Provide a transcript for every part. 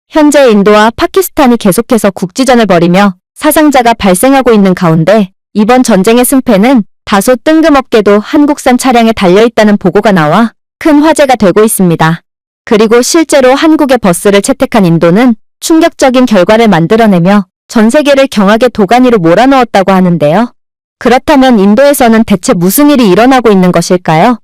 현재 인도와 파키스탄이 계속해서 국지전을 벌이며 사상자가 발생하고 있는 가운데 이번 전쟁의 승패는 다소 뜬금없게도 한국산 차량에 달려있다는 보고가 나와 큰 화제가 되고 있습니다. 그리고 실제로 한국의 버스를 채택한 인도는 충격적인 결과를 만들어내며 전 세계를 경악의 도가니로 몰아넣었다고 하는데요. 그렇다면 인도에서는 대체 무슨 일이 일어나고 있는 것일까요?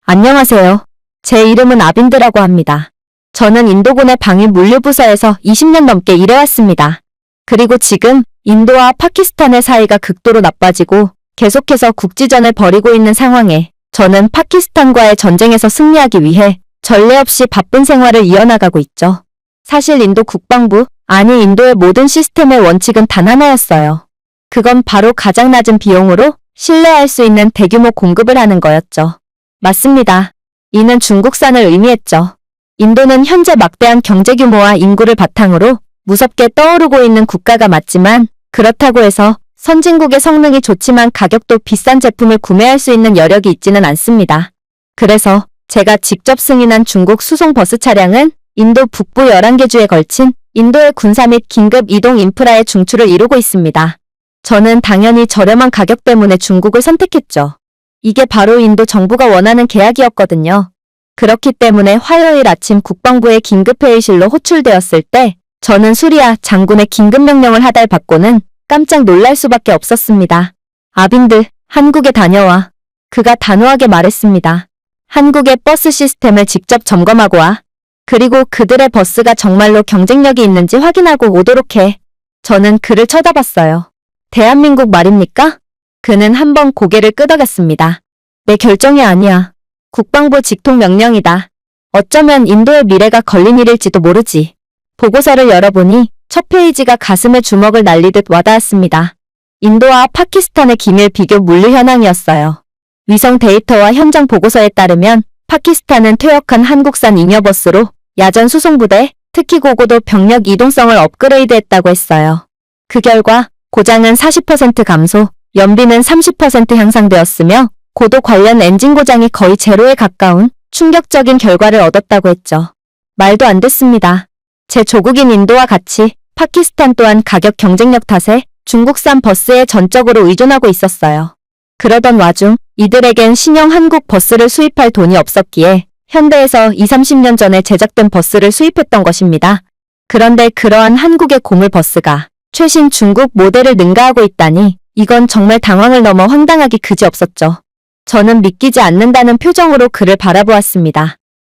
안녕하세요. 제 이름은 아빈드라고 합니다. 저는 인도군의 방위 물류부서에서 20년 넘게 일해왔습니다. 그리고 지금 인도와 파키스탄의 사이가 극도로 나빠지고 계속해서 국지전을 벌이고 있는 상황에 저는 파키스탄과의 전쟁에서 승리하기 위해 전례 없이 바쁜 생활을 이어나가고 있죠. 사실 인도 국방부, 아니 인도의 모든 시스템의 원칙은 단 하나였어요. 그건 바로 가장 낮은 비용으로 신뢰할 수 있는 대규모 공급을 하는 거였죠. 맞습니다. 이는 중국산을 의미했죠. 인도는 현재 막대한 경제 규모와 인구를 바탕으로 무섭게 떠오르고 있는 국가가 맞지만 그렇다고 해서 선진국의 성능이 좋지만 가격도 비싼 제품을 구매할 수 있는 여력이 있지는 않습니다. 그래서 제가 직접 승인한 중국 수송 버스 차량은 인도 북부 11개 주에 걸친 인도의 군사 및 긴급 이동 인프라의 중추를 이루고 있습니다. 저는 당연히 저렴한 가격 때문에 중국을 선택했죠. 이게 바로 인도 정부가 원하는 계약이었거든요. 그렇기 때문에 화요일 아침 국방부의 긴급회의실로 호출되었을 때 저는 수리아 장군의 긴급명령을 하달받고는 깜짝 놀랄 수밖에 없었습니다. 아빈드, 한국에 다녀와. 그가 단호하게 말했습니다. 한국의 버스 시스템을 직접 점검하고 와. 그리고 그들의 버스가 정말로 경쟁력이 있는지 확인하고 오도록 해. 저는 그를 쳐다봤어요. 대한민국 말입니까? 그는 한번 고개를 끄덕였습니다. 내 결정이 아니야. 국방부 직통 명령이다. 어쩌면 인도의 미래가 걸린 일일지도 모르지. 보고서를 열어보니 첫 페이지가 가슴에 주먹을 날리듯 와닿았습니다. 인도와 파키스탄의 기밀 비교 물류 현황이었어요. 위성 데이터와 현장 보고서에 따르면 파키스탄은 퇴역한 한국산 잉여버스로 야전 수송부대, 특히 고고도 병력 이동성을 업그레이드했다고 했어요. 그 결과 고장은 40% 감소, 연비는 30% 향상되었으며 고도 관련 엔진 고장이 거의 제로에 가까운 충격적인 결과를 얻었다고 했죠. 말도 안 됐습니다. 제 조국인 인도와 같이 파키스탄 또한 가격 경쟁력 탓에 중국산 버스에 전적으로 의존하고 있었어요. 그러던 와중 이들에겐 신형 한국 버스를 수입할 돈이 없었기에 현대에서 20-30년 전에 제작된 버스를 수입했던 것입니다. 그런데 그러한 한국의 고물 버스가 최신 중국 모델을 능가하고 있다니 이건 정말 당황을 넘어 황당하기 그지없었죠. 저는 믿기지 않는다는 표정으로 그를 바라보았습니다.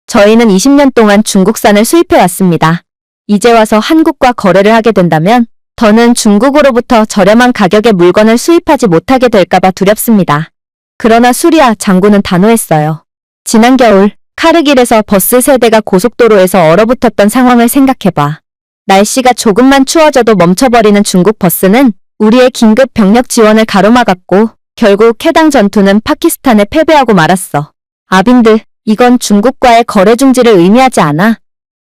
저희는 20년 동안 중국산을 수입해왔습니다. 이제 와서 한국과 거래를 하게 된다면 더는 중국으로부터 저렴한 가격의 물건을 수입하지 못하게 될까봐 두렵습니다. 그러나 수리아 장군은 단호했어요. 지난 겨울 카르길에서 버스 세대가 고속도로에서 얼어붙었던 상황을 생각해봐. 날씨가 조금만 추워져도 멈춰버리는 중국 버스는 우리의 긴급 병력 지원을 가로막았고 결국 해당 전투는 파키스탄에 패배하고 말았어. 아빈드, 이건 중국과의 거래 중지를 의미하지 않아.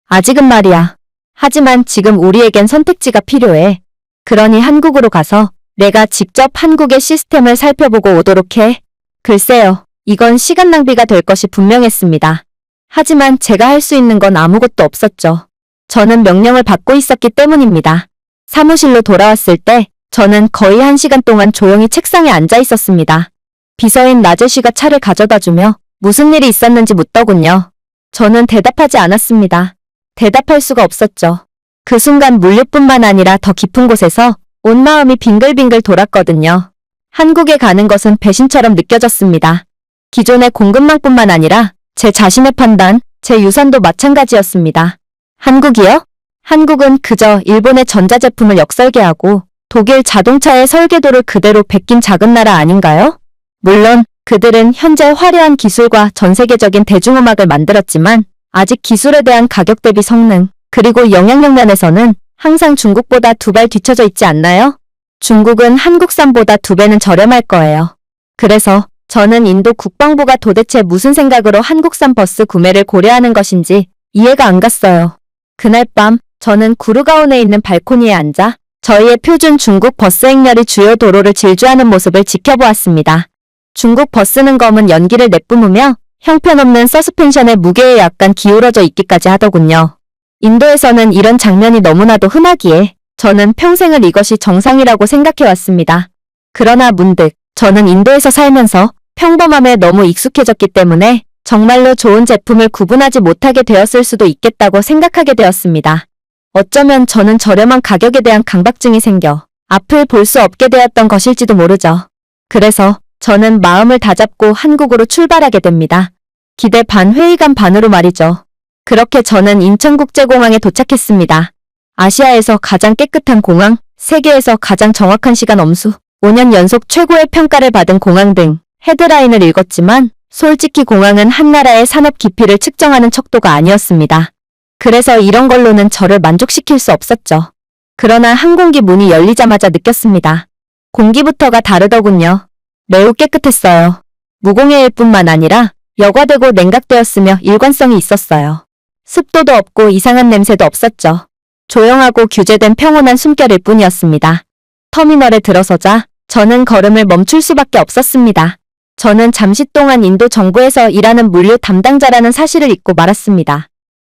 아직은 말이야. 하지만 지금 우리에겐 선택지가 필요해. 그러니 한국으로 가서 내가 직접 한국의 시스템을 살펴보고 오도록 해. 글쎄요, 이건 시간 낭비가 될 것이 분명했습니다. 하지만 제가 할 수 있는 건 아무것도 없었죠. 저는 명령을 받고 있었기 때문입니다. 사무실로 돌아왔을 때 저는 거의 1시간 동안 조용히 책상에 앉아 있었습니다. 비서인 라제쉬가 차를 가져다주며 무슨 일이 있었는지 묻더군요. 저는 대답하지 않았습니다. 대답할 수가 없었죠. 그 순간 물류뿐만 아니라 더 깊은 곳에서 온 마음이 빙글빙글 돌았거든요. 한국에 가는 것은 배신처럼 느껴졌습니다. 기존의 공급망뿐만 아니라 제 자신의 판단, 제 유산도 마찬가지였습니다. 한국이요? 한국은 그저 일본의 전자제품을 역설계하고 독일 자동차의 설계도를 그대로 베낀 작은 나라 아닌가요? 물론 그들은 현재 화려한 기술과 전 세계적인 대중음악을 만들었지만 아직 기술에 대한 가격 대비 성능, 그리고 영향력 면에서는 항상 중국보다 2발 뒤처져 있지 않나요? 중국은 한국산보다 2배는 저렴할 거예요. 그래서 저는 인도 국방부가 도대체 무슨 생각으로 한국산 버스 구매를 고려하는 것인지 이해가 안 갔어요. 그날 밤 저는 구르가온에 있는 발코니에 앉아 저희의 표준 중국 버스 행렬이 주요 도로를 질주하는 모습을 지켜보았습니다. 중국 버스는 검은 연기를 내뿜으며 형편없는 서스펜션의 무게에 약간 기울어져 있기까지 하더군요. 인도에서는 이런 장면이 너무나도 흔하기에 저는 평생을 이것이 정상이라고 생각해왔습니다. 그러나 문득 저는 인도에서 살면서 평범함에 너무 익숙해졌기 때문에 정말로 좋은 제품을 구분하지 못하게 되었을 수도 있겠다고 생각하게 되었습니다. 어쩌면 저는 저렴한 가격에 대한 강박증이 생겨 앞을 볼 수 없게 되었던 것일지도 모르죠. 그래서 저는 마음을 다잡고 한국으로 출발하게 됩니다. 기대 반 회의감 반으로 말이죠. 그렇게 저는 인천국제공항에 도착했습니다. 아시아에서 가장 깨끗한 공항, 세계에서 가장 정확한 시간 엄수, 5년 연속 최고의 평가를 받은 공항 등 헤드라인을 읽었지만 솔직히 공항은 한 나라의 산업 깊이를 측정하는 척도가 아니었습니다. 그래서 이런 걸로는 저를 만족시킬 수 없었죠. 그러나 항공기 문이 열리자마자 느꼈습니다. 공기부터가 다르더군요. 매우 깨끗했어요. 무공해일 뿐만 아니라 여과되고 냉각되었으며 일관성이 있었어요. 습도도 없고 이상한 냄새도 없었죠. 조용하고 규제된 평온한 숨결일 뿐이었습니다. 터미널에 들어서자 저는 걸음을 멈출 수밖에 없었습니다. 저는 잠시 동안 인도 정부에서 일하는 물류 담당자라는 사실을 잊고 말았습니다.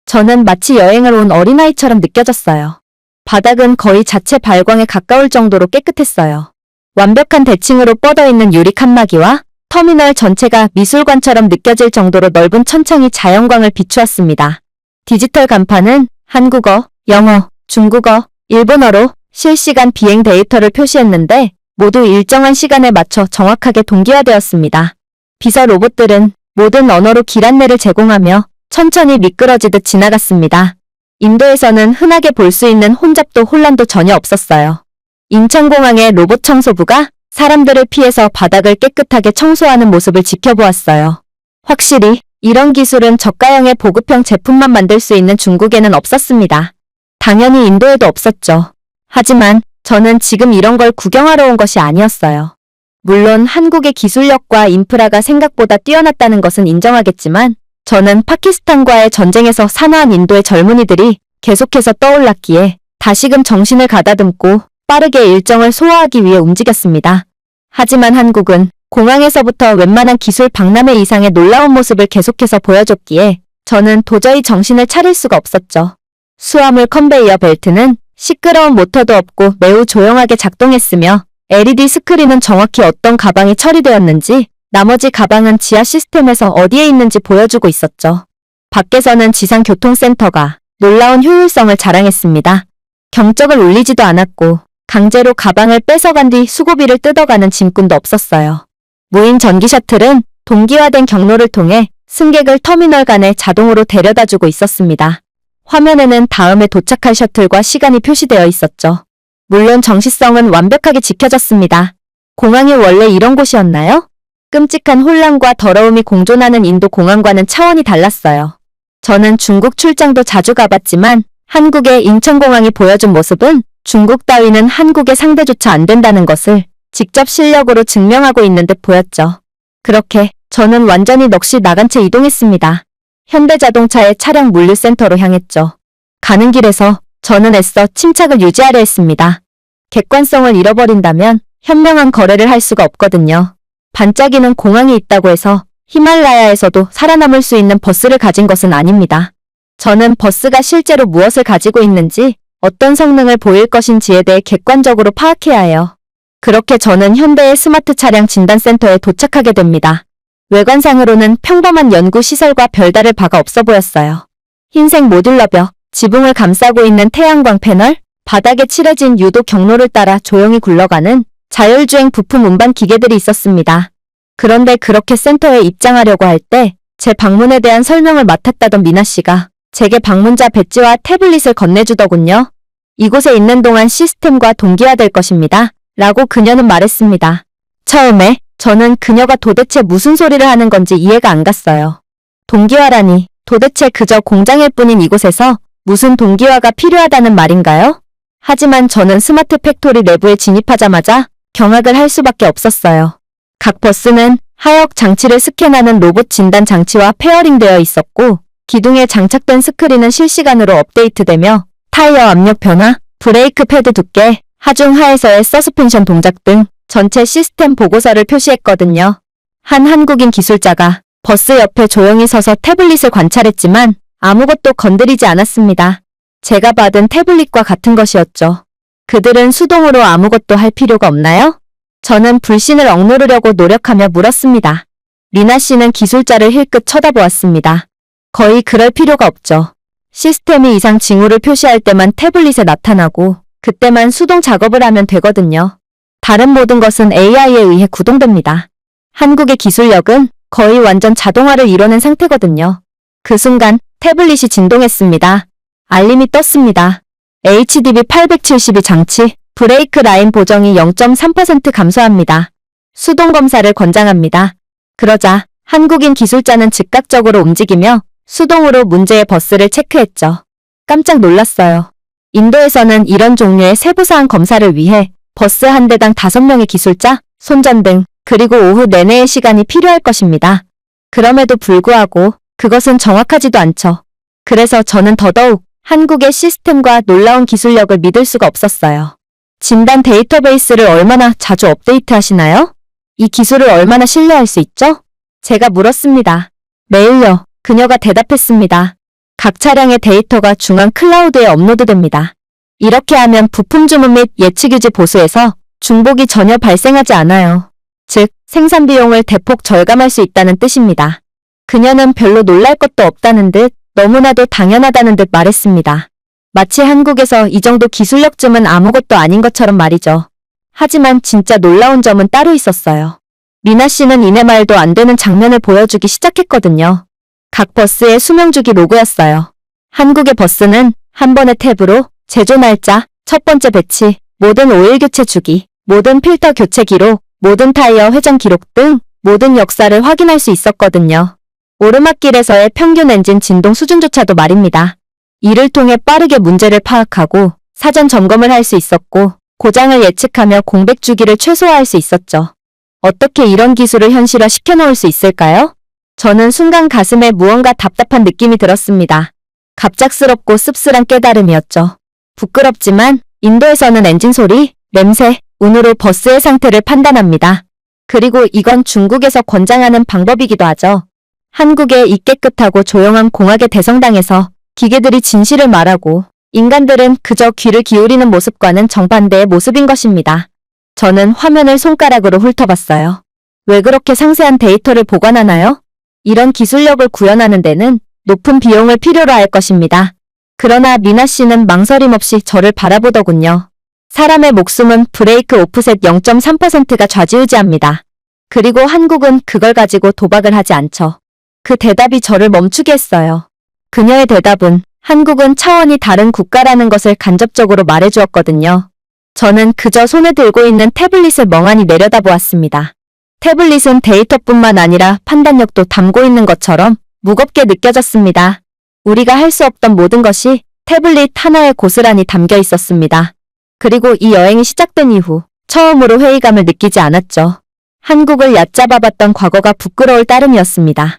저는 마치 여행을 온 어린아이처럼 느껴졌어요. 바닥은 거의 자체 발광에 가까울 정도로 깨끗했어요. 완벽한 대칭으로 뻗어있는 유리 칸막이와 터미널 전체가 미술관처럼 느껴질 정도로 넓은 천창이 자연광을 비추었습니다. 디지털 간판은 한국어, 영어, 중국어, 일본어로 실시간 비행 데이터를 표시했는데 모두 일정한 시간에 맞춰 정확하게 동기화되었습니다. 비서 로봇들은 모든 언어로 길 안내를 제공하며 천천히 미끄러지듯 지나갔습니다. 인도에서는 흔하게 볼 수 있는 혼잡도 혼란도 전혀 없었어요. 인천공항의 로봇 청소부가 사람들을 피해서 바닥을 깨끗하게 청소하는 모습을 지켜보았어요. 확실히 이런 기술은 저가형의 보급형 제품만 만들 수 있는 중국에는 없었습니다. 당연히 인도에도 없었죠. 하지만 저는 지금 이런 걸 구경하러 온 것이 아니었어요. 물론 한국의 기술력과 인프라가 생각보다 뛰어났다는 것은 인정하겠지만 저는 파키스탄과의 전쟁에서 산화한 인도의 젊은이들이 계속해서 떠올랐기에 다시금 정신을 가다듬고 빠르게 일정을 소화하기 위해 움직였습니다. 하지만 한국은 공항에서부터 웬만한 기술 박람회 이상의 놀라운 모습을 계속해서 보여줬기에 저는 도저히 정신을 차릴 수가 없었죠. 수화물 컨베이어 벨트는 시끄러운 모터도 없고 매우 조용하게 작동했으며 LED 스크린은 정확히 어떤 가방이 처리되었는지 나머지 가방은 지하 시스템에서 어디에 있는지 보여주고 있었죠. 밖에서는 지상교통센터가 놀라운 효율성을 자랑했습니다. 경적을 울리지도 않았고 강제로 가방을 뺏어간 뒤 수고비를 뜯어가는 짐꾼도 없었어요. 무인 전기 셔틀은 동기화된 경로를 통해 승객을 터미널 간에 자동으로 데려다주고 있었습니다. 화면에는 다음에 도착할 셔틀과 시간이 표시되어 있었죠. 물론 정시성은 완벽하게 지켜졌습니다. 공항이 원래 이런 곳이었나요? 끔찍한 혼란과 더러움이 공존하는 인도 공항과는 차원이 달랐어요. 저는 중국 출장도 자주 가봤지만 한국의 인천공항이 보여준 모습은 중국 따위는 한국의 상대조차 안 된다는 것을 직접 실력으로 증명하고 있는 듯 보였죠. 그렇게 저는 완전히 넋이 나간 채 이동했습니다. 현대자동차의 차량 물류센터로 향했죠. 가는 길에서 저는 애써 침착을 유지하려 했습니다. 객관성을 잃어버린다면 현명한 거래를 할 수가 없거든요. 반짝이는 공항이 있다고 해서 히말라야에서도 살아남을 수 있는 버스를 가진 것은 아닙니다. 저는 버스가 실제로 무엇을 가지고 있는지 어떤 성능을 보일 것인지에 대해 객관적으로 파악해야 해요. 그렇게 저는 현대의 스마트 차량 진단센터에 도착하게 됩니다. 외관상으로는 평범한 연구시설과 별다를 바가 없어 보였어요. 흰색 모듈러 벽, 지붕을 감싸고 있는 태양광 패널, 바닥에 칠해진 유도 경로를 따라 조용히 굴러가는 자율주행 부품 운반 기계들이 있었습니다. 그런데 그렇게 센터에 입장하려고 할 때 제 방문에 대한 설명을 맡았다던 미나 씨가 제게 방문자 배지와 태블릿을 건네주더군요. 이곳에 있는 동안 시스템과 동기화될 것입니다. 라고 그녀는 말했습니다. 처음에 저는 그녀가 도대체 무슨 소리를 하는 건지 이해가 안 갔어요. 동기화라니 도대체 그저 공장일 뿐인 이곳에서 무슨 동기화가 필요하다는 말인가요? 하지만 저는 스마트 팩토리 내부에 진입하자마자 경악을 할 수밖에 없었어요. 각 버스는 하역 장치를 스캔하는 로봇 진단 장치와 페어링되어 있었고 기둥에 장착된 스크린은 실시간으로 업데이트되며 타이어 압력 변화, 브레이크 패드 두께, 하중 하에서의 서스펜션 동작 등 전체 시스템 보고서를 표시했거든요. 한 한국인 기술자가 버스 옆에 조용히 서서 태블릿을 관찰했지만 아무것도 건드리지 않았습니다. 제가 받은 태블릿과 같은 것이었죠. 그들은 수동으로 아무것도 할 필요가 없나요? 저는 불신을 억누르려고 노력하며 물었습니다. 리나 씨는 기술자를 힐끗 쳐다보았습니다. 거의 그럴 필요가 없죠. 시스템이 이상 징후를 표시할 때만 태블릿에 나타나고 그때만 수동 작업을 하면 되거든요. 다른 모든 것은 AI에 의해 구동됩니다. 한국의 기술력은 거의 완전 자동화를 이뤄낸 상태거든요. 그 순간 태블릿이 진동했습니다. 알림이 떴습니다. HDB 872 장치, 브레이크 라인 보정이 0.3% 감소합니다. 수동 검사를 권장합니다. 그러자 한국인 기술자는 즉각적으로 움직이며 수동으로 문제의 버스를 체크했죠. 깜짝 놀랐어요. 인도에서는 이런 종류의 세부사항 검사를 위해 버스 한 대당 5명의 기술자, 손전등, 그리고 오후 내내의 시간이 필요할 것입니다. 그럼에도 불구하고 그것은 정확하지도 않죠. 그래서 저는 더더욱 한국의 시스템과 놀라운 기술력을 믿을 수가 없었어요. 진단 데이터베이스를 얼마나 자주 업데이트하시나요? 이 기술을 얼마나 신뢰할 수 있죠? 제가 물었습니다. 매일요. 그녀가 대답했습니다. 각 차량의 데이터가 중앙 클라우드에 업로드됩니다. 이렇게 하면 부품 주문 및 예측 유지 보수에서 중복이 전혀 발생하지 않아요. 즉, 생산 비용을 대폭 절감할 수 있다는 뜻입니다. 그녀는 별로 놀랄 것도 없다는 듯 너무나도 당연하다는 듯 말했습니다. 마치 한국에서 이 정도 기술력쯤은 아무것도 아닌 것처럼 말이죠. 하지만 진짜 놀라운 점은 따로 있었어요. 리나 씨는 이내 말도 안 되는 장면을 보여주기 시작했거든요. 각 버스의 수명주기 로그였어요. 한국의 버스는 한 번의 탭으로 제조 날짜, 첫 번째 배치, 모든 오일 교체 주기, 모든 필터 교체 기록, 모든 타이어 회전 기록 등 모든 역사를 확인할 수 있었거든요. 오르막길에서의 평균 엔진 진동 수준조차도 말입니다. 이를 통해 빠르게 문제를 파악하고 사전 점검을 할 수 있었고 고장을 예측하며 공백 주기를 최소화할 수 있었죠. 어떻게 이런 기술을 현실화 시켜놓을 수 있을까요? 저는 순간 가슴에 무언가 답답한 느낌이 들었습니다. 갑작스럽고 씁쓸한 깨달음이었죠. 부끄럽지만 인도에서는 엔진 소리, 냄새, 운으로 버스의 상태를 판단합니다. 그리고 이건 중국에서 권장하는 방법이기도 하죠. 한국의 이 깨끗하고 조용한 공학의 대성당에서 기계들이 진실을 말하고 인간들은 그저 귀를 기울이는 모습과는 정반대의 모습인 것입니다. 저는 화면을 손가락으로 훑어봤어요. 왜 그렇게 상세한 데이터를 보관하나요? 이런 기술력을 구현하는 데는 높은 비용을 필요로 할 것입니다. 그러나 미나 씨는 망설임 없이 저를 바라보더군요. 사람의 목숨은 브레이크 오프셋 0.3%가 좌지우지합니다. 그리고 한국은 그걸 가지고 도박을 하지 않죠. 그 대답이 저를 멈추게 했어요. 그녀의 대답은 한국은 차원이 다른 국가라는 것을 간접적으로 말해주었거든요. 저는 그저 손에 들고 있는 태블릿을 멍하니 내려다보았습니다. 태블릿은 데이터뿐만 아니라 판단력도 담고 있는 것처럼 무겁게 느껴졌습니다. 우리가 할 수 없던 모든 것이 태블릿 하나에 고스란히 담겨 있었습니다. 그리고 이 여행이 시작된 이후 처음으로 회의감을 느끼지 않았죠. 한국을 얕잡아봤던 과거가 부끄러울 따름이었습니다.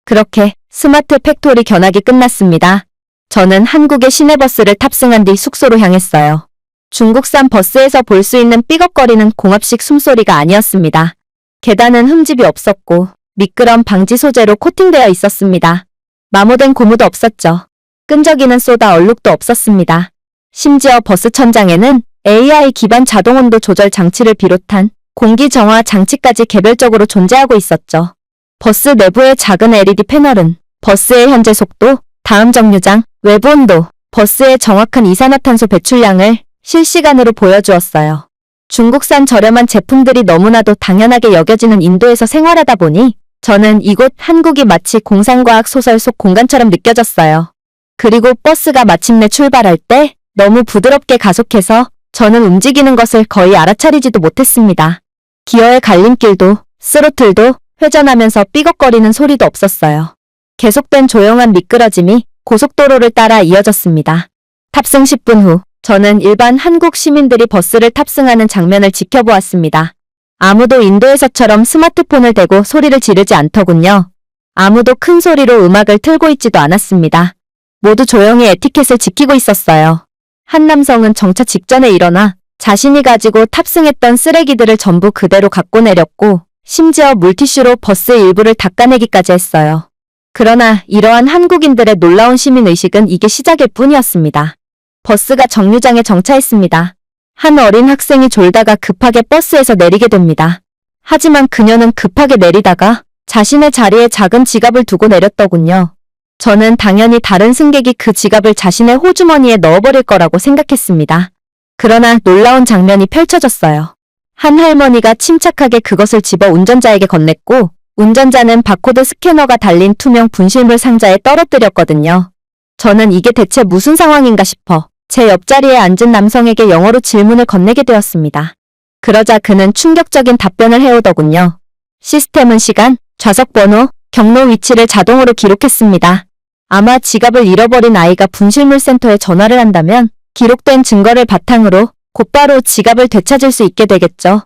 그렇게 스마트 팩토리 견학이 끝났습니다. 저는 한국의 시내버스를 탑승한 뒤 숙소로 향했어요. 중국산 버스에서 볼 수 있는 삐걱거리는 공합식 숨소리가 아니었습니다. 계단은 흠집이 없었고 미끄럼 방지 소재로 코팅되어 있었습니다. 마모된 고무도 없었죠. 끈적이는 소다 얼룩도 없었습니다. 심지어 버스 천장에는 AI 기반 자동 온도 조절 장치를 비롯한 공기 정화 장치까지 개별적으로 존재하고 있었죠. 버스 내부의 작은 LED 패널은 버스의 현재 속도, 다음 정류장, 외부 온도, 버스의 정확한 이산화탄소 배출량을 실시간으로 보여주었어요. 중국산 저렴한 제품들이 너무나도 당연하게 여겨지는 인도에서 생활하다 보니 저는 이곳 한국이 마치 공상과학 소설 속 공간처럼 느껴졌어요. 그리고 버스가 마침내 출발할 때 너무 부드럽게 가속해서 저는 움직이는 것을 거의 알아차리지도 못했습니다. 기어의 갈림길도, 스로틀도 회전하면서 삐걱거리는 소리도 없었어요. 계속된 조용한 미끄러짐이 고속도로를 따라 이어졌습니다. 탑승 10분 후 저는 일반 한국 시민들이 버스를 탑승하는 장면을 지켜보았습니다. 아무도 인도에서처럼 스마트폰을 대고 소리를 지르지 않더군요. 아무도 큰 소리로 음악을 틀고 있지도 않았습니다. 모두 조용히 에티켓을 지키고 있었어요. 한 남성은 정차 직전에 일어나 자신이 가지고 탑승했던 쓰레기들을 전부 그대로 갖고 내렸고 심지어 물티슈로 버스 일부를 닦아내기까지 했어요. 그러나 이러한 한국인들의 놀라운 시민의식은 이게 시작일 뿐이었습니다. 버스가 정류장에 정차했습니다. 한 어린 학생이 졸다가 급하게 버스에서 내리게 됩니다. 하지만 그녀는 급하게 내리다가 자신의 자리에 작은 지갑을 두고 내렸더군요. 저는 당연히 다른 승객이 그 지갑을 자신의 호주머니에 넣어버릴 거라고 생각했습니다. 그러나 놀라운 장면이 펼쳐졌어요. 한 할머니가 침착하게 그것을 집어 운전자에게 건넸고 운전자는 바코드 스캐너가 달린 투명 분실물 상자에 떨어뜨렸거든요. 저는 이게 대체 무슨 상황인가 싶어 제 옆자리에 앉은 남성에게 영어로 질문을 건네게 되었습니다. 그러자 그는 충격적인 답변을 해오더군요. 시스템은 시간, 좌석 번호, 경로 위치를 자동으로 기록했습니다. 아마 지갑을 잃어버린 아이가 분실물 센터에 전화를 한다면 기록된 증거를 바탕으로 곧바로 지갑을 되찾을 수 있게 되겠죠.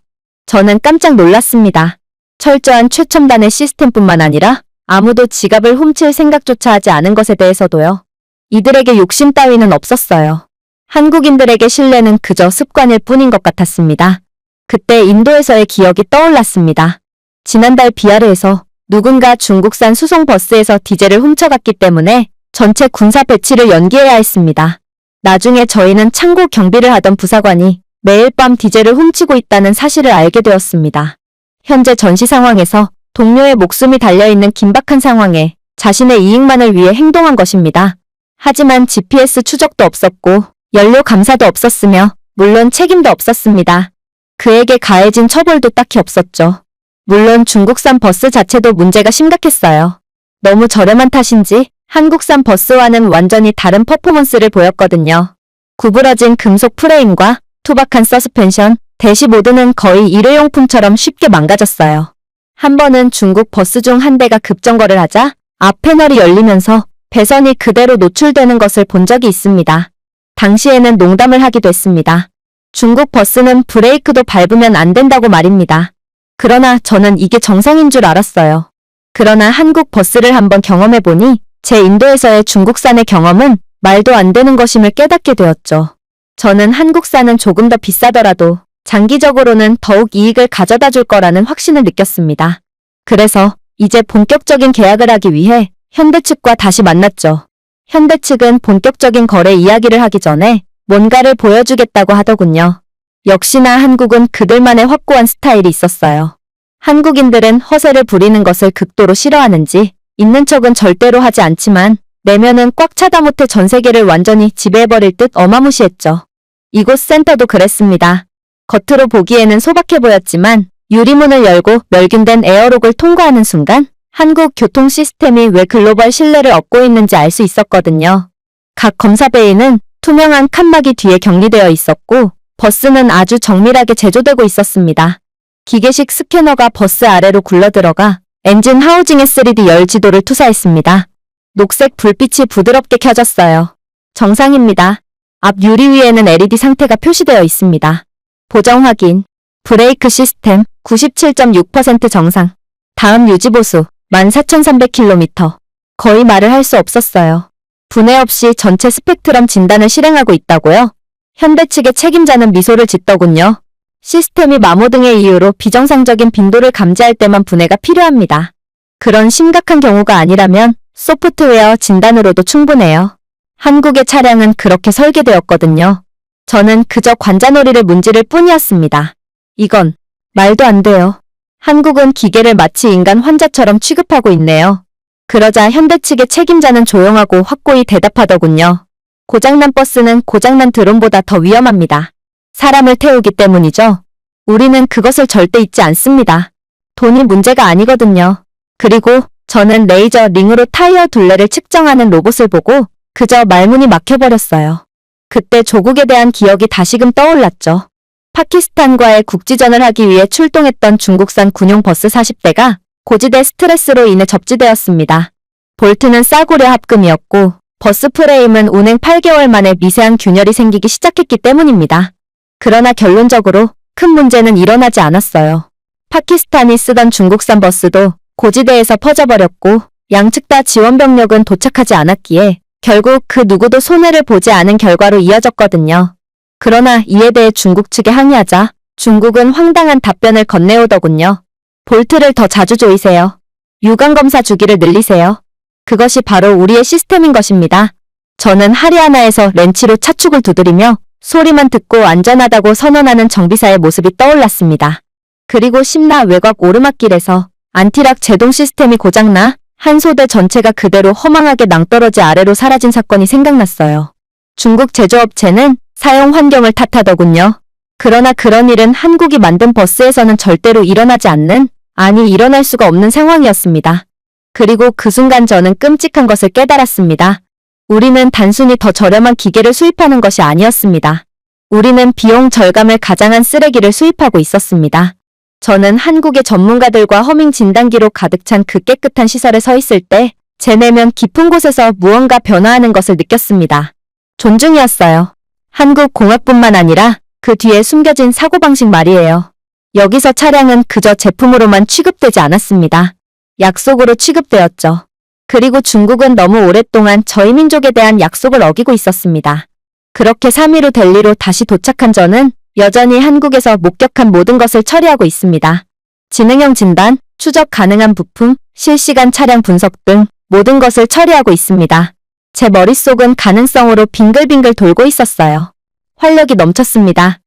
저는 깜짝 놀랐습니다. 철저한 최첨단의 시스템뿐만 아니라 아무도 지갑을 훔칠 생각조차 하지 않은 것에 대해서도요. 이들에게 욕심 따위는 없었어요. 한국인들에게 신뢰는 그저 습관일 뿐인 것 같았습니다. 그때 인도에서의 기억이 떠올랐습니다. 지난달 비하르에서 누군가 중국산 수송버스에서 디젤을 훔쳐갔기 때문에 전체 군사 배치를 연기해야 했습니다. 나중에 저희는 창고 경비를 하던 부사관이 매일 밤 디젤을 훔치고 있다는 사실을 알게 되었습니다. 현재 전시 상황에서 동료의 목숨이 달려있는 긴박한 상황에 자신의 이익만을 위해 행동한 것입니다. 하지만 GPS 추적도 없었고 연료 감사도 없었으며 물론 책임도 없었습니다. 그에게 가해진 처벌도 딱히 없었죠. 물론 중국산 버스 자체도 문제가 심각했어요. 너무 저렴한 탓인지 한국산 버스와는 완전히 다른 퍼포먼스를 보였거든요. 구부러진 금속 프레임과 투박한 서스펜션, 대시보드는 거의 일회용품처럼 쉽게 망가졌어요. 한 번은 중국 버스 중 한 대가 급정거를 하자 앞 패널이 열리면서 배선이 그대로 노출되는 것을 본 적이 있습니다. 당시에는 농담을 하기도 했습니다. 중국 버스는 브레이크도 밟으면 안 된다고 말입니다. 그러나 저는 이게 정상인 줄 알았어요. 그러나 한국 버스를 한번 경험해보니 제 인도에서의 중국산의 경험은 말도 안 되는 것임을 깨닫게 되었죠. 저는 한국산은 조금 더 비싸더라도 장기적으로는 더욱 이익을 가져다 줄 거라는 확신을 느꼈습니다. 그래서 이제 본격적인 계약을 하기 위해 현대 측과 다시 만났죠. 현대 측은 본격적인 거래 이야기를 하기 전에 뭔가를 보여주겠다고 하더군요. 역시나 한국은 그들만의 확고한 스타일이 있었어요. 한국인들은 허세를 부리는 것을 극도로 싫어하는지 있는 척은 절대로 하지 않지만 내면은 꽉 차다 못해 전 세계를 완전히 지배해버릴 듯 어마무시했죠. 이곳 센터도 그랬습니다. 겉으로 보기에는 소박해 보였지만 유리문을 열고 멸균된 에어록을 통과하는 순간 한국 교통 시스템이 왜 글로벌 신뢰를 얻고 있는지 알 수 있었거든요. 각 검사 베이는 투명한 칸막이 뒤에 격리되어 있었고 버스는 아주 정밀하게 제조되고 있었습니다. 기계식 스캐너가 버스 아래로 굴러들어가 엔진 하우징의 3D 열 지도를 투사했습니다. 녹색 불빛이 부드럽게 켜졌어요. 정상입니다. 앞 유리 위에는 LED 상태가 표시되어 있습니다. 보정 확인. 브레이크 시스템 97.6% 정상. 다음 유지보수 14,300km. 거의 말을 할 수 없었어요. 분해 없이 전체 스펙트럼 진단을 실행하고 있다고요? 현대 측의 책임자는 미소를 짓더군요. 시스템이 마모 등의 이유로 비정상적인 빈도를 감지할 때만 분해가 필요합니다. 그런 심각한 경우가 아니라면 소프트웨어 진단으로도 충분해요. 한국의 차량은 그렇게 설계되었거든요. 저는 그저 관자놀이를 문지를 뿐이었습니다. 이건 말도 안 돼요. 한국은 기계를 마치 인간 환자처럼 취급하고 있네요. 그러자 현대 측의 책임자는 조용하고 확고히 대답하더군요. 고장난 버스는 고장난 드론보다 더 위험합니다. 사람을 태우기 때문이죠. 우리는 그것을 절대 잊지 않습니다. 돈이 문제가 아니거든요. 그리고 저는 레이저 링으로 타이어 둘레를 측정하는 로봇을 보고 그저 말문이 막혀버렸어요. 그때 조국에 대한 기억이 다시금 떠올랐죠. 파키스탄과의 국지전을 하기 위해 출동했던 중국산 군용 버스 40대가 고지대 스트레스로 인해 접지되었습니다. 볼트는 싸구려 합금이었고 버스 프레임은 운행 8개월 만에 미세한 균열이 생기기 시작했기 때문입니다. 그러나 결론적으로 큰 문제는 일어나지 않았어요. 파키스탄이 쓰던 중국산 버스도 고지대에서 퍼져버렸고 양측 다 지원 병력은 도착하지 않았기에 결국 그 누구도 손해를 보지 않은 결과로 이어졌거든요. 그러나 이에 대해 중국 측에 항의하자 중국은 황당한 답변을 건네오더군요. 볼트를 더 자주 조이세요. 유관검사 주기를 늘리세요. 그것이 바로 우리의 시스템인 것입니다. 저는 하리아나에서 렌치로 차축을 두드리며 소리만 듣고 안전하다고 선언하는 정비사의 모습이 떠올랐습니다. 그리고 심나 외곽 오르막길에서 안티락 제동 시스템이 고장나 한 소대 전체가 그대로 허망하게 낭떠러지 아래로 사라진 사건이 생각났어요. 중국 제조업체는 사용 환경을 탓하더군요. 그러나 그런 일은 한국이 만든 버스에서는 절대로 일어나지 않는, 아니 일어날 수가 없는 상황이었습니다. 그리고 그 순간 저는 끔찍한 것을 깨달았습니다. 우리는 단순히 더 저렴한 기계를 수입하는 것이 아니었습니다. 우리는 비용 절감을 가장한 쓰레기를 수입하고 있었습니다. 저는 한국의 전문가들과 허밍 진단기로 가득 찬 그 깨끗한 시설에 서 있을 때 제 내면 깊은 곳에서 무언가 변화하는 것을 느꼈습니다. 존중이었어요. 한국 공학뿐만 아니라 그 뒤에 숨겨진 사고방식 말이에요. 여기서 차량은 그저 제품으로만 취급되지 않았습니다. 약속으로 취급되었죠. 그리고 중국은 너무 오랫동안 저희 민족에 대한 약속을 어기고 있었습니다. 그렇게 3일 후 델리로 다시 도착한 저는 여전히 한국에서 목격한 모든 것을 처리하고 있습니다. 지능형 진단, 추적 가능한 부품, 실시간 차량 분석 등 모든 것을 처리하고 있습니다. 제 머릿속은 가능성으로 빙글빙글 돌고 있었어요. 활력이 넘쳤습니다.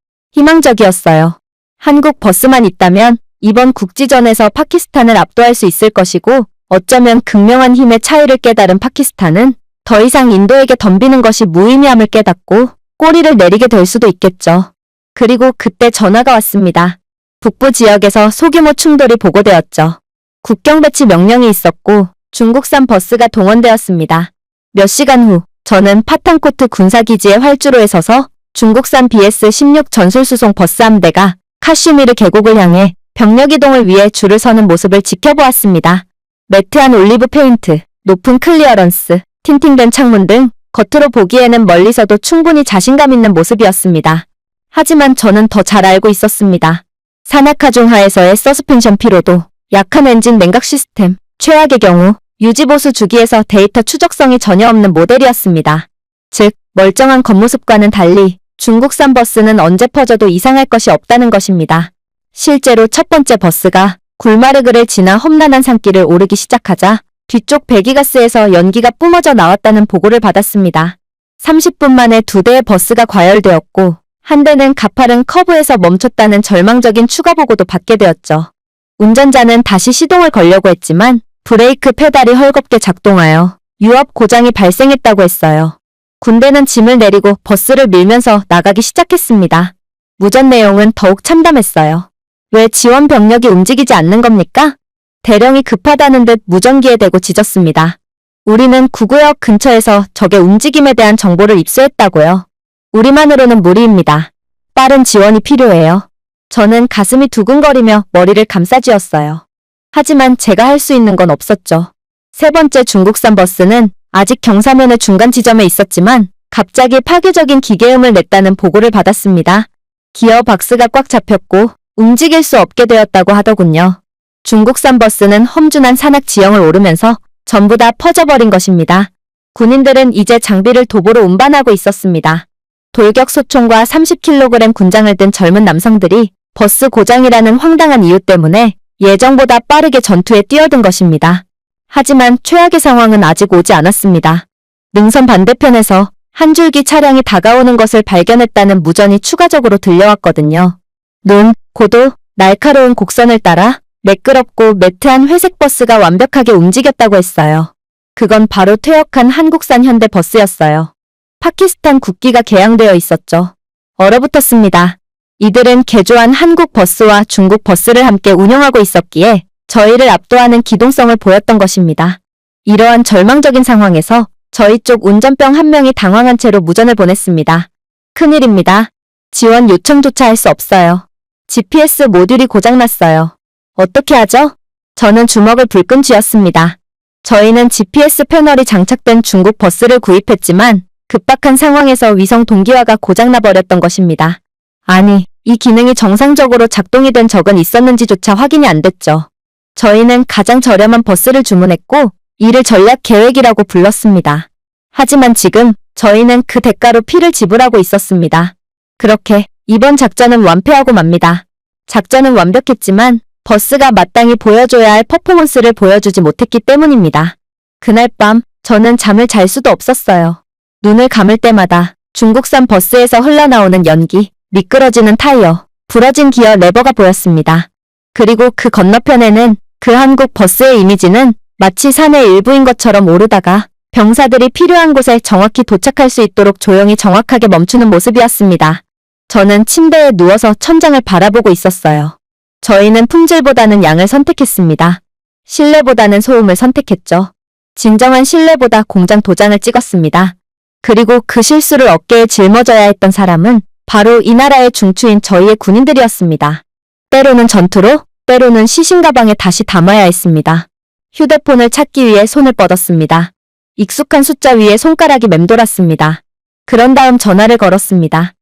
희망적이었어요. 한국 버스만 있다면 이번 국지전에서 파키스탄을 압도할 수 있을 것이고 어쩌면 극명한 힘의 차이를 깨달은 파키스탄은 더 이상 인도에게 덤비는 것이 무의미함을 깨닫고 꼬리를 내리게 될 수도 있겠죠. 그리고 그때 전화가 왔습니다. 북부 지역에서 소규모 충돌이 보고되었죠. 국경 배치 명령이 있었고 중국산 버스가 동원되었습니다. 몇 시간 후 저는 파탄코트 군사기지의 활주로에 서서 중국산 BS-16 전술수송 버스 함대가 카슈미르 계곡을 향해 병력 이동을 위해 줄을 서는 모습을 지켜보았습니다. 매트한 올리브 페인트, 높은 클리어런스, 틴팅된 창문 등 겉으로 보기에는 멀리서도 충분히 자신감 있는 모습이었습니다. 하지만 저는 더 잘 알고 있었습니다. 산악하중 하에서의 서스펜션 피로도, 약한 엔진 냉각 시스템, 최악의 경우 유지보수 주기에서 데이터 추적성이 전혀 없는 모델이었습니다. 즉, 멀쩡한 겉모습과는 달리 중국산 버스는 언제 퍼져도 이상할 것이 없다는 것입니다. 실제로 첫 번째 버스가 굴마르그를 지나 험난한 산길을 오르기 시작하자 뒤쪽 배기가스에서 연기가 뿜어져 나왔다는 보고를 받았습니다. 30분 만에 2대의 버스가 과열되었고 한 대는 가파른 커브에서 멈췄다는 절망적인 추가 보고도 받게 되었죠. 운전자는 다시 시동을 걸려고 했지만 브레이크 페달이 헐겁게 작동하여 유압 고장이 발생했다고 했어요. 군대는 짐을 내리고 버스를 밀면서 나가기 시작했습니다. 무전 내용은 더욱 참담했어요. 왜 지원 병력이 움직이지 않는 겁니까? 대령이 급하다는 듯 무전기에 대고 짖었습니다. 우리는 구구역 근처에서 적의 움직임에 대한 정보를 입수했다고요. 우리만으로는 무리입니다. 빠른 지원이 필요해요. 저는 가슴이 두근거리며 머리를 감싸쥐었어요. 하지만 제가 할 수 있는 건 없었죠. 세 번째 중국산 버스는 아직 경사면의 중간 지점에 있었지만 갑자기 파괴적인 기계음을 냈다는 보고를 받았습니다. 기어 박스가 꽉 잡혔고 움직일 수 없게 되었다고 하더군요. 중국산 버스는 험준한 산악 지형을 오르면서 전부 다 퍼져버린 것입니다. 군인들은 이제 장비를 도보로 운반하고 있었습니다. 돌격 소총과 30kg 군장을 든 젊은 남성들이 버스 고장이라는 황당한 이유 때문에 예정보다 빠르게 전투에 뛰어든 것입니다. 하지만 최악의 상황은 아직 오지 않았습니다. 능선 반대편에서 한 줄기 차량이 다가오는 것을 발견했다는 무전이 추가적으로 들려왔거든요. 눈, 고도, 날카로운 곡선을 따라 매끄럽고 매트한 회색 버스가 완벽하게 움직였다고 했어요. 그건 바로 퇴역한 한국산 현대 버스였어요. 파키스탄 국기가 개양되어 있었죠. 얼어붙었습니다. 이들은 개조한 한국 버스와 중국 버스를 함께 운영하고 있었기에 저희를 압도하는 기동성을 보였던 것입니다. 이러한 절망적인 상황에서 저희 쪽 운전병 한 명이 당황한 채로 무전을 보냈습니다. 큰일입니다. 지원 요청조차 할 수 없어요. GPS 모듈이 고장났어요. 어떻게 하죠? 저는 주먹을 불끈 쥐었습니다. 저희는 GPS 패널이 장착된 중국 버스를 구입했지만 급박한 상황에서 위성 동기화가 고장나 버렸던 것입니다. 아니, 이 기능이 정상적으로 작동이 된 적은 있었는지조차 확인이 안 됐죠. 저희는 가장 저렴한 버스를 주문했고 이를 전략 계획이라고 불렀습니다. 하지만 지금 저희는 그 대가로 피를 지불하고 있었습니다. 그렇게 이번 작전은 완패하고 맙니다. 작전은 완벽했지만 버스가 마땅히 보여줘야 할 퍼포먼스를 보여주지 못했기 때문입니다. 그날 밤 저는 잠을 잘 수도 없었어요. 눈을 감을 때마다 중국산 버스에서 흘러나오는 연기, 미끄러지는 타이어, 부러진 기어 레버가 보였습니다. 그리고 그 건너편에는 그 한국 버스의 이미지는 마치 산의 일부인 것처럼 오르다가 병사들이 필요한 곳에 정확히 도착할 수 있도록 조용히 정확하게 멈추는 모습이었습니다. 저는 침대에 누워서 천장을 바라보고 있었어요. 저희는 품질보다는 양을 선택했습니다. 신뢰보다는 소음을 선택했죠. 진정한 신뢰보다 공장 도장을 찍었습니다. 그리고 그 실수를 어깨에 짊어져야 했던 사람은 바로 이 나라의 중추인 저희의 군인들이었습니다. 때로는 전투로, 때로는 시신 가방에 다시 담아야 했습니다. 휴대폰을 찾기 위해 손을 뻗었습니다. 익숙한 숫자 위에 손가락이 맴돌았습니다. 그런 다음 전화를 걸었습니다.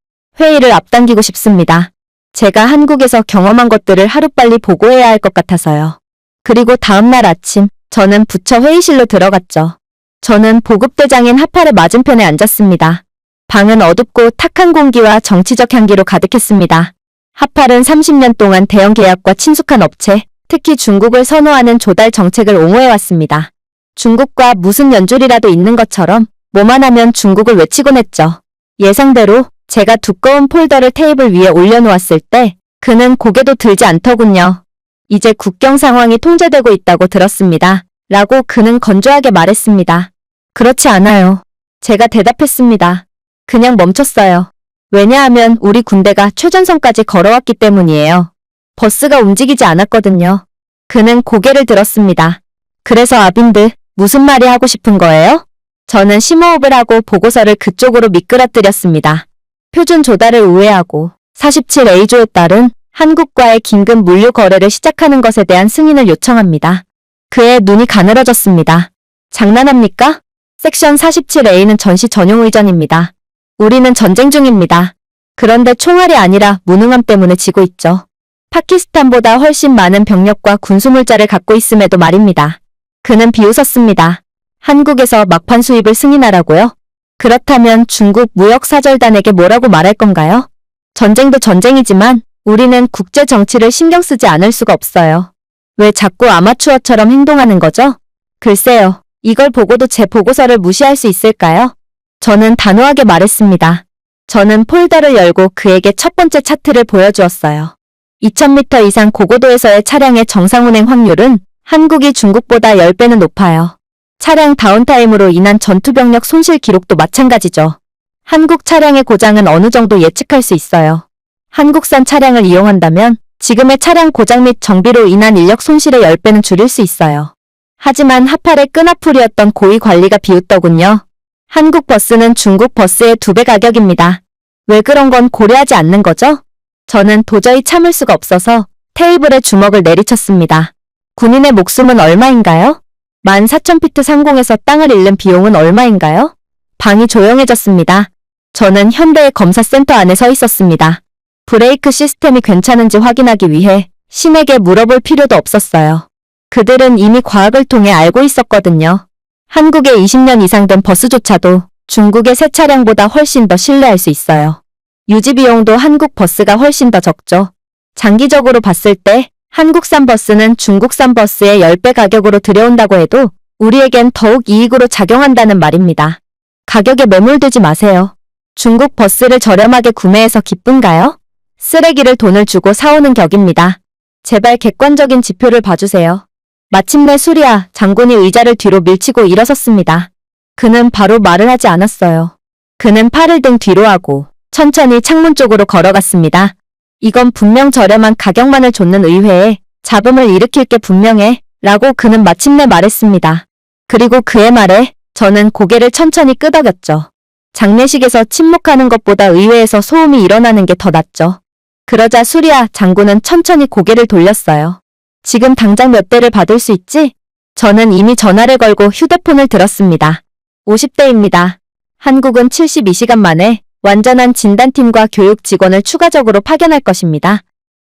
회의를 앞당기고 싶습니다. 제가 한국에서 경험한 것들을 하루빨리 보고해야 할 것 같아서요. 그리고 다음날 아침, 저는 부처 회의실로 들어갔죠. 저는 보급대장인 하팔의 맞은편에 앉았습니다. 방은 어둡고 탁한 공기와 정치적 향기로 가득했습니다. 하팔은 30년 동안 대형 계약과 친숙한 업체, 특히 중국을 선호하는 조달 정책을 옹호해왔습니다. 중국과 무슨 연줄이라도 있는 것처럼 뭐만 하면 중국을 외치곤 했죠. 예상대로 제가 두꺼운 폴더를 테이블 위에 올려놓았을 때 그는 고개도 들지 않더군요. 이제 국경 상황이 통제되고 있다고 들었습니다. 라고 그는 건조하게 말했습니다. 그렇지 않아요. 제가 대답했습니다. 그냥 멈췄어요. 왜냐하면 우리 군대가 최전선까지 걸어왔기 때문이에요. 버스가 움직이지 않았거든요. 그는 고개를 들었습니다. 그래서 아빈드, 무슨 말이 하고 싶은 거예요? 저는 심호흡을 하고 보고서를 그쪽으로 미끄러뜨렸습니다. 표준 조달을 우회하고 47A조에 따른 한국과의 긴급 물류 거래를 시작하는 것에 대한 승인을 요청합니다. 그의 눈이 가늘어졌습니다. 장난합니까? 섹션 47A는 전시 전용 의전입니다. 우리는 전쟁 중입니다. 그런데 총알이 아니라 무능함 때문에 지고 있죠. 파키스탄보다 훨씬 많은 병력과 군수물자를 갖고 있음에도 말입니다. 그는 비웃었습니다. 한국에서 막판 수입을 승인하라고요? 그렇다면 중국 무역사절단에게 뭐라고 말할 건가요? 전쟁도 전쟁이지만 우리는 국제 정치를 신경 쓰지 않을 수가 없어요. 왜 자꾸 아마추어처럼 행동하는 거죠? 글쎄요. 이걸 보고도 제 보고서를 무시할 수 있을까요? 저는 단호하게 말했습니다. 저는 폴더를 열고 그에게 첫 번째 차트를 보여주었어요. 2000m 이상 고고도에서의 차량의 정상 운행 확률은 한국이 중국보다 10배는 높아요. 차량 다운타임으로 인한 전투병력 손실 기록도 마찬가지죠. 한국 차량의 고장은 어느 정도 예측할 수 있어요. 한국산 차량을 이용한다면 지금의 차량 고장 및 정비로 인한 인력 손실의 10배는 줄일 수 있어요. 하지만 하팔의 끈앞풀이었던 고위 관리가 비웃더군요. 한국 버스는 중국 버스의 2배 가격입니다. 왜 그런 건 고려하지 않는 거죠? 저는 도저히 참을 수가 없어서 테이블에 주먹을 내리쳤습니다. 군인의 목숨은 얼마인가요? 14,000피트 상공에서 땅을 잃는 비용은 얼마인가요? 방이 조용해졌습니다. 저는 현대의 검사센터 안에 서 있었습니다. 브레이크 시스템이 괜찮은지 확인하기 위해 신에게 물어볼 필요도 없었어요. 그들은 이미 과학을 통해 알고 있었거든요. 한국에 20년 이상 된 버스조차도 중국의 새 차량보다 훨씬 더 신뢰할 수 있어요. 유지 비용도 한국 버스가 훨씬 더 적죠. 장기적으로 봤을 때 한국산 버스는 중국산 버스의 10배 가격으로 들여온다고 해도 우리에겐 더욱 이익으로 작용한다는 말입니다. 가격에 매몰되지 마세요. 중국 버스를 저렴하게 구매해서 기쁜가요? 쓰레기를 돈을 주고 사오는 격입니다. 제발 객관적인 지표를 봐주세요. 마침내 수리아 장군이 의자를 뒤로 밀치고 일어섰습니다. 그는 바로 말을 하지 않았어요. 그는 팔을 등 뒤로 하고 천천히 창문 쪽으로 걸어갔습니다. 이건 분명 저렴한 가격만을 좇는 의회에 잡음을 일으킬 게 분명해 라고 그는 마침내 말했습니다. 그리고 그의 말에 저는 고개를 천천히 끄덕였죠. 장례식에서 침묵하는 것보다 의회에서 소음이 일어나는 게 더 낫죠. 그러자 수리아 장군은 천천히 고개를 돌렸어요. 지금 당장 몇 대를 받을 수 있지? 저는 이미 전화를 걸고 휴대폰을 들었습니다. 50대입니다. 한국은 72시간 만에 완전한 진단팀과 교육 직원을 추가적으로 파견할 것입니다.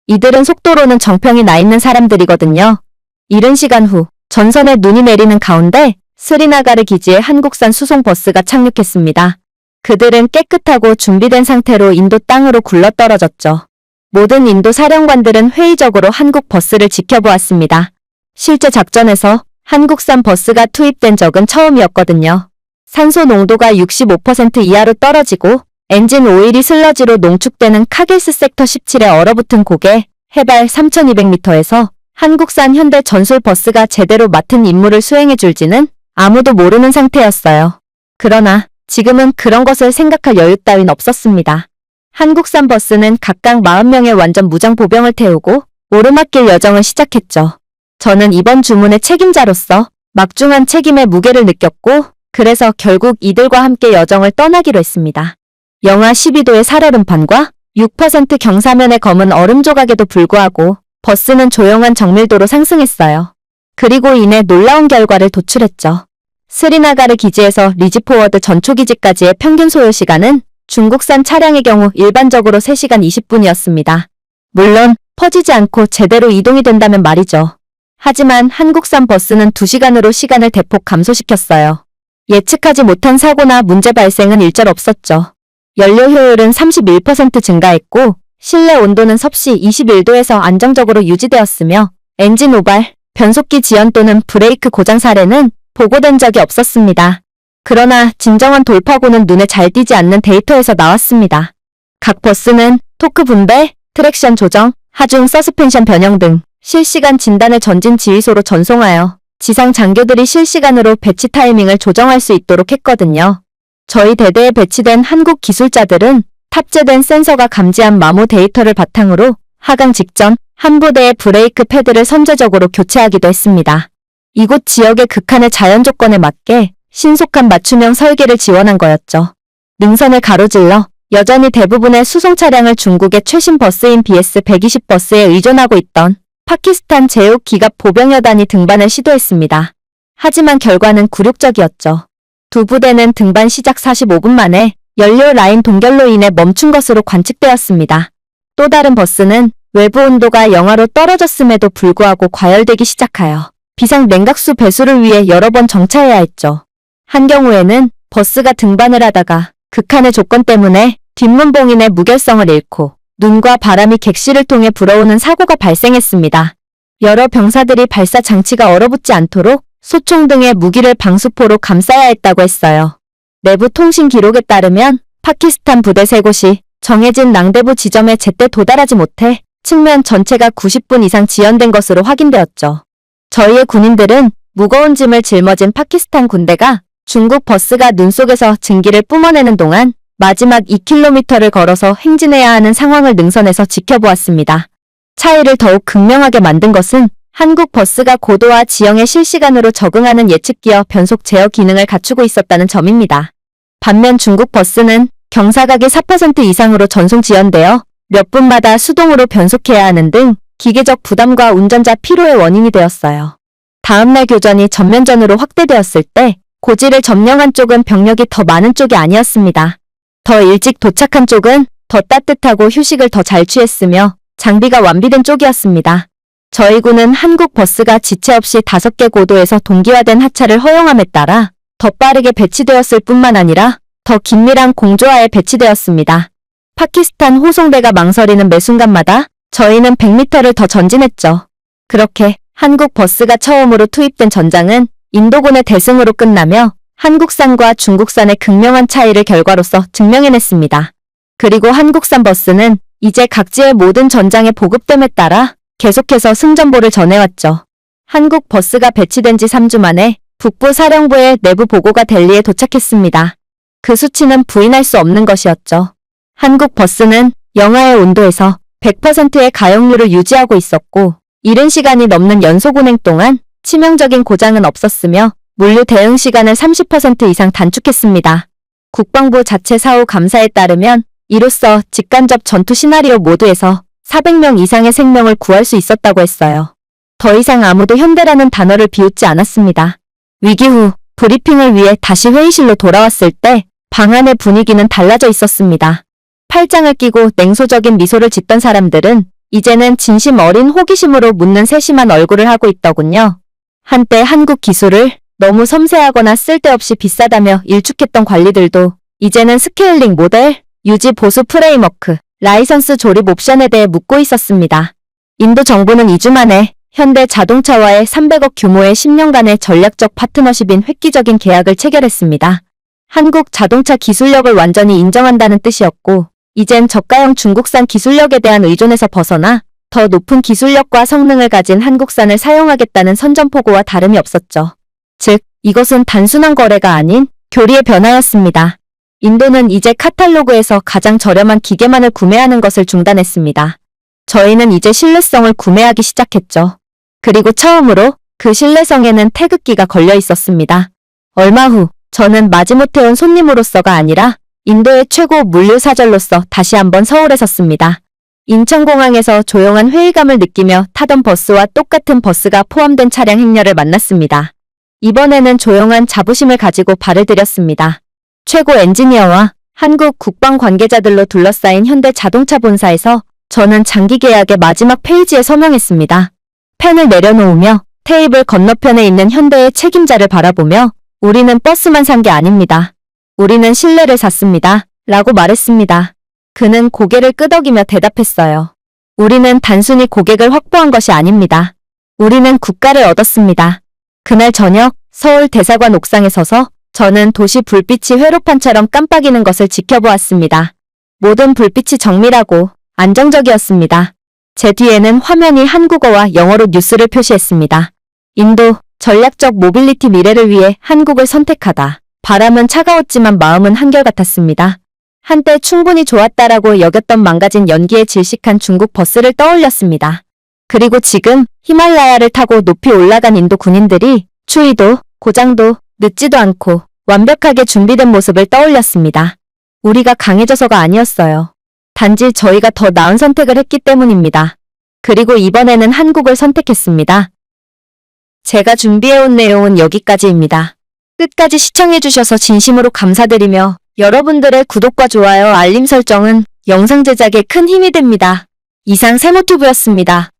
이들은 속도로는 정평이 나 있는 사람들이거든요. 이른 시간 후 전선에 눈이 내리는 가운데 스리나가르 기지에 한국산 수송버스가 착륙했습니다. 그들은 깨끗하고 준비된 상태로 인도 땅으로 굴러떨어졌죠. 모든 인도 사령관들은 회의적으로 한국 버스를 지켜보았습니다. 실제 작전에서 한국산 버스가 투입된 적은 처음이었거든요. 산소 농도가 65% 이하로 떨어지고 엔진 오일이 슬러지로 농축되는 카길스 섹터 17에 얼어붙은 곳에 해발 3200m에서 한국산 현대 전술 버스가 제대로 맡은 임무를 수행해줄지는 아무도 모르는 상태였어요. 그러나 지금은 그런 것을 생각할 여유 따윈 없었습니다. 한국산 버스는 각각 40명의 완전 무장 보병을 태우고 오르막길 여정을 시작했죠. 저는 이번 주문의 책임자로서 막중한 책임의 무게를 느꼈고 그래서 결국 이들과 함께 여정을 떠나기로 했습니다. 영하 12도의 살얼음판과 6% 경사면의 검은 얼음 조각에도 불구하고 버스는 조용한 정밀도로 상승했어요. 그리고 이내 놀라운 결과를 도출했죠. 스리나가르 기지에서 리지포워드 전초기지까지의 평균 소요 시간은 중국산 차량의 경우 일반적으로 3시간 20분이었습니다. 물론 퍼지지 않고 제대로 이동이 된다면 말이죠. 하지만 한국산 버스는 2시간으로 시간을 대폭 감소시켰어요. 예측하지 못한 사고나 문제 발생은 일절 없었죠. 연료 효율은 31% 증가했고 실내 온도는 섭씨 21도에서 안정적으로 유지되었으며 엔진 오발, 변속기 지연 또는 브레이크 고장 사례는 보고된 적이 없었습니다. 그러나 진정한 돌파구는 눈에 잘 띄지 않는 데이터에서 나왔습니다. 각 버스는 토크 분배, 트랙션 조정, 하중 서스펜션 변형 등 실시간 진단을 전진 지휘소로 전송하여 지상 장교들이 실시간으로 배치 타이밍을 조정할 수 있도록 했거든요. 저희 대대에 배치된 한국 기술자들은 탑재된 센서가 감지한 마모 데이터를 바탕으로 하강 직전 한 부대의 브레이크 패드를 선제적으로 교체하기도 했습니다. 이곳 지역의 극한의 자연 조건에 맞게 신속한 맞춤형 설계를 지원한 거였죠. 능선을 가로질러 여전히 대부분의 수송 차량을 중국의 최신 버스인 BS-120 버스에 의존하고 있던 파키스탄 제욱 기갑 보병여단이 등반을 시도했습니다. 하지만 결과는 굴욕적이었죠. 두 부대는 등반 시작 45분 만에 연료 라인 동결로 인해 멈춘 것으로 관측되었습니다. 또 다른 버스는 외부 온도가 영하로 떨어졌음에도 불구하고 과열되기 시작하여 비상 냉각수 배수를 위해 여러 번 정차해야 했죠. 한 경우에는 버스가 등반을 하다가 극한의 조건 때문에 뒷문 봉인의 무결성을 잃고 눈과 바람이 객실을 통해 불어오는 사고가 발생했습니다. 여러 병사들이 발사 장치가 얼어붙지 않도록 소총 등의 무기를 방수포로 감싸야 했다고 했어요. 내부 통신 기록에 따르면 파키스탄 부대 3곳이 정해진 랑데부 지점에 제때 도달하지 못해 측면 전체가 90분 이상 지연된 것으로 확인되었죠. 저희의 군인들은 무거운 짐을 짊어진 파키스탄 군대가 중국 버스가 눈 속에서 증기를 뿜어내는 동안 마지막 2km를 걸어서 행진해야 하는 상황을 능선에서 지켜보았습니다. 차이를 더욱 극명하게 만든 것은 한국 버스가 고도와 지형에 실시간으로 적응하는 예측기어 변속 제어 기능을 갖추고 있었다는 점입니다. 반면 중국 버스는 경사각이 4% 이상으로 전송 지연되어 몇 분마다 수동으로 변속해야 하는 등 기계적 부담과 운전자 피로의 원인이 되었어요. 다음날 교전이 전면전으로 확대되었을 때 고지를 점령한 쪽은 병력이 더 많은 쪽이 아니었습니다. 더 일찍 도착한 쪽은 더 따뜻하고 휴식을 더 잘 취했으며 장비가 완비된 쪽이었습니다. 저희 군은 한국 버스가 지체 없이 5개 고도에서 동기화된 하차를 허용함에 따라 더 빠르게 배치되었을 뿐만 아니라 더 긴밀한 공조하에 배치되었습니다. 파키스탄 호송대가 망설이는 매 순간마다 저희는 100m를 더 전진했죠. 그렇게 한국 버스가 처음으로 투입된 전장은 인도군의 대승으로 끝나며 한국산과 중국산의 극명한 차이를 결과로서 증명해냈습니다. 그리고 한국산 버스는 이제 각지의 모든 전장에 보급됨에 따라 계속해서 승전보를 전해왔죠. 한국 버스가 배치된 지 3주 만에 북부 사령부의 내부 보고가 델리에 도착했습니다. 그 수치는 부인할 수 없는 것이었죠. 한국 버스는 영하의 온도에서 100%의 가용률을 유지하고 있었고 이른 시간이 넘는 연속 운행 동안 치명적인 고장은 없었으며 물류 대응 시간을 30% 이상 단축했습니다. 국방부 자체 사후 감사에 따르면 이로써 직간접 전투 시나리오 모두에서 400명 이상의 생명을 구할 수 있었다고 했어요. 더 이상 아무도 현대라는 단어를 비웃지 않았습니다. 위기 후 브리핑을 위해 다시 회의실로 돌아왔을 때 방안의 분위기는 달라져 있었습니다. 팔짱을 끼고 냉소적인 미소를 짓던 사람들은 이제는 진심 어린 호기심으로 묻는 세심한 얼굴을 하고 있더군요. 한때 한국 기술을 너무 섬세하거나 쓸데없이 비싸다며 일축했던 관리들도 이제는 스케일링 모델, 유지 보수 프레임워크, 라이선스 조립 옵션에 대해 묻고 있었습니다. 인도 정부는 2주 만에 현대 자동차와의 300억 규모의 10년간의 전략적 파트너십인 획기적인 계약을 체결했습니다. 한국 자동차 기술력을 완전히 인정한다는 뜻이었고, 이젠 저가형 중국산 기술력에 대한 의존에서 벗어나 더 높은 기술력과 성능을 가진 한국산을 사용하겠다는 선전포고와 다름이 없었죠. 즉, 이것은 단순한 거래가 아닌 교리의 변화였습니다. 인도는 이제 카탈로그에서 가장 저렴한 기계만을 구매하는 것을 중단했습니다. 저희는 이제 신뢰성을 구매하기 시작했죠. 그리고 처음으로 그 신뢰성에는 태극기가 걸려 있었습니다. 얼마 후 저는 마지못해 온 손님으로서가 아니라 인도의 최고 물류사절로서 다시 한번 서울에 섰습니다. 인천공항에서 조용한 회의감을 느끼며 타던 버스와 똑같은 버스가 포함된 차량 행렬을 만났습니다. 이번에는 조용한 자부심을 가지고 발을 들였습니다. 최고 엔지니어와 한국 국방 관계자들로 둘러싸인 현대 자동차 본사에서 저는 장기 계약의 마지막 페이지에 서명했습니다. 펜을 내려놓으며 테이블 건너편에 있는 현대의 책임자를 바라보며 우리는 버스만 산 게 아닙니다. 우리는 신뢰를 샀습니다. 라고 말했습니다. 그는 고개를 끄덕이며 대답했어요. 우리는 단순히 고객을 확보한 것이 아닙니다. 우리는 국가를 얻었습니다. 그날 저녁 서울 대사관 옥상에 서서 저는 도시 불빛이 회로판처럼 깜빡이는 것을 지켜보았습니다. 모든 불빛이 정밀하고 안정적이었습니다. 제 뒤에는 화면이 한국어와 영어로 뉴스를 표시했습니다. 인도, 전략적 모빌리티 미래를 위해 한국을 선택하다. 바람은 차가웠지만 마음은 한결같았습니다. 한때 충분히 좋았다라고 여겼던 망가진 연기에 질식한 중국 버스를 떠올렸습니다. 그리고 지금 히말라야를 타고 높이 올라간 인도 군인들이 추위도 고장도 늦지도 않고 완벽하게 준비된 모습을 떠올렸습니다. 우리가 강해져서가 아니었어요. 단지 저희가 더 나은 선택을 했기 때문입니다. 그리고 이번에는 한국을 선택했습니다. 제가 준비해온 내용은 여기까지입니다. 끝까지 시청해주셔서 진심으로 감사드리며 여러분들의 구독과 좋아요, 알림 설정은 영상 제작에 큰 힘이 됩니다. 이상 세모튜브였습니다.